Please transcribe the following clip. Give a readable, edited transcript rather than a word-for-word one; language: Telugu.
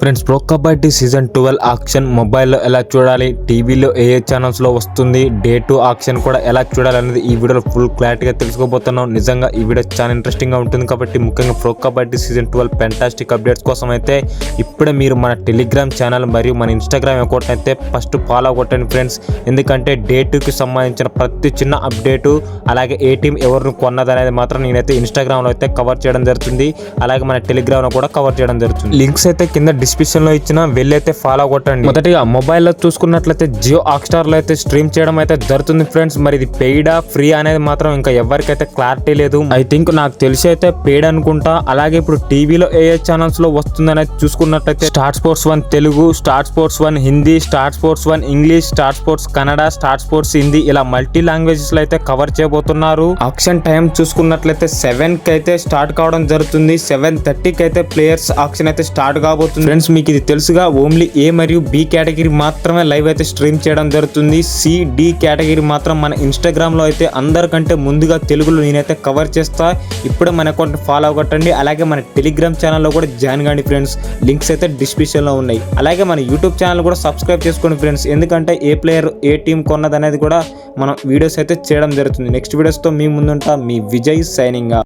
Friends, pro kabaddi season 12 auction మొబైల్లో ఎలా చూడాలి, టీవీలో ఏ ఛానల్స్లో వస్తుంది, డే 2 ఆక్షన్ కూడా ఎలా చూడాలి అనేది ఈ వీడియోలో ఫుల్ క్లారిటీగా తెలుసుకోబోతున్నాం. నిజంగా ఈ వీడియో చాలా ఇంట్రెస్టింగ్గా ఉంటుంది కాబట్టి ముఖ్యంగా pro kabaddi season 12 fantastic updates కోసం అయితే ఇప్పుడే మీరు మన టెలిగ్రామ్ ఛానల్ మరియు మన ఇన్స్టాగ్రామ్ అకౌంట్ అయితే ఫస్ట్ ఫాలో కొట్టండి ఫ్రెండ్స్. ఎందుకంటే డే 2కి సంబంధించిన ప్రతి చిన్న అప్డేటు, అలాగే ఏ టీం ఎవరిని కొన్నది అనేది మాత్రం నేనైతే ఇన్స్టాగ్రామ్లో అయితే కవర్ చేయడం జరుగుతుంది. అలాగే మన టెలిగ్రామ్లో కూడా కవర్ చేయడం జరుగుతుంది. లింక్స్ అయితే కింద డిస్క్రిప్షన్ లో ఇచ్చిన వెళ్ళైతే ఫాలో కొట్టండి. మొదటిగా మొబైల్లో చూసుకున్నట్లయితే జియో హాట్‌స్టార్ లో అయితే స్ట్రీమ్ చేయడం అయితే జరుగుతుంది ఫ్రెండ్స్. మరి ఇది పెయిడా ఫ్రీ అనేది మాత్రం ఇంకా ఎవరికైతే క్లారిటీ లేదు. ఐ థింక్ నాకు తెలిసి అయితే పెయిడ్ అనుకుంటా. అలాగే ఇప్పుడు టీవీలో ఏ ఛానల్స్ లో వస్తుంది అనేది చూసుకున్నట్లయితే star sports 1 Telugu, star sports 1 Hindi, star sports 1 English, star sports Kannada, star sports Hindi ఇలా మల్టీ లాంగ్వేజెస్ లో అయితే కవర్ చేయబోతున్నారు. ఆక్షన్ టైం చూసుకున్నట్లయితే 7 కి అయితే స్టార్ట్ కావడం జరుగుతుంది. 7:30కి అయితే ప్లేయర్స్ ఆక్షన్ అయితే స్టార్ట్ కాబోతుంది ఫ్రెండ్స్. మీకు ఇది తెలుసుగా, ఓన్లీ ఏ మరియు బి కేటగిరీ మాత్రమే లైవ్ అయితే స్ట్రీమ్ చేయడం జరుగుతుంది. సి, డి కేటగిరీ మాత్రం మన ఇన్స్టాగ్రామ్ లో అయితే అందరికంటే ముందుగా తెలుగులో నేనైతే కవర్ చేస్తా. ఇప్పుడే మన అకౌంట్ ఫాలో కొట్టండి. అలాగే మన టెలిగ్రామ్ ఛానల్లో కూడా జాయిన్ కండి ఫ్రెండ్స్. లింక్స్ అయితే డిస్క్రిప్షన్ లో ఉన్నాయి. అలాగే మన యూట్యూబ్ ఛానల్ కూడా సబ్స్క్రైబ్ చేసుకోండి ఫ్రెండ్స్. ఎందుకంటే ఏ ప్లేయర్ ఏ టీం కొన్నది అనేది కూడా మనం వీడియోస్ అయితే చేయడం జరుగుతుంది. నెక్స్ట్ వీడియోస్ తో మీ ముందుంటా. మీ విజయ్ సైనింగ్.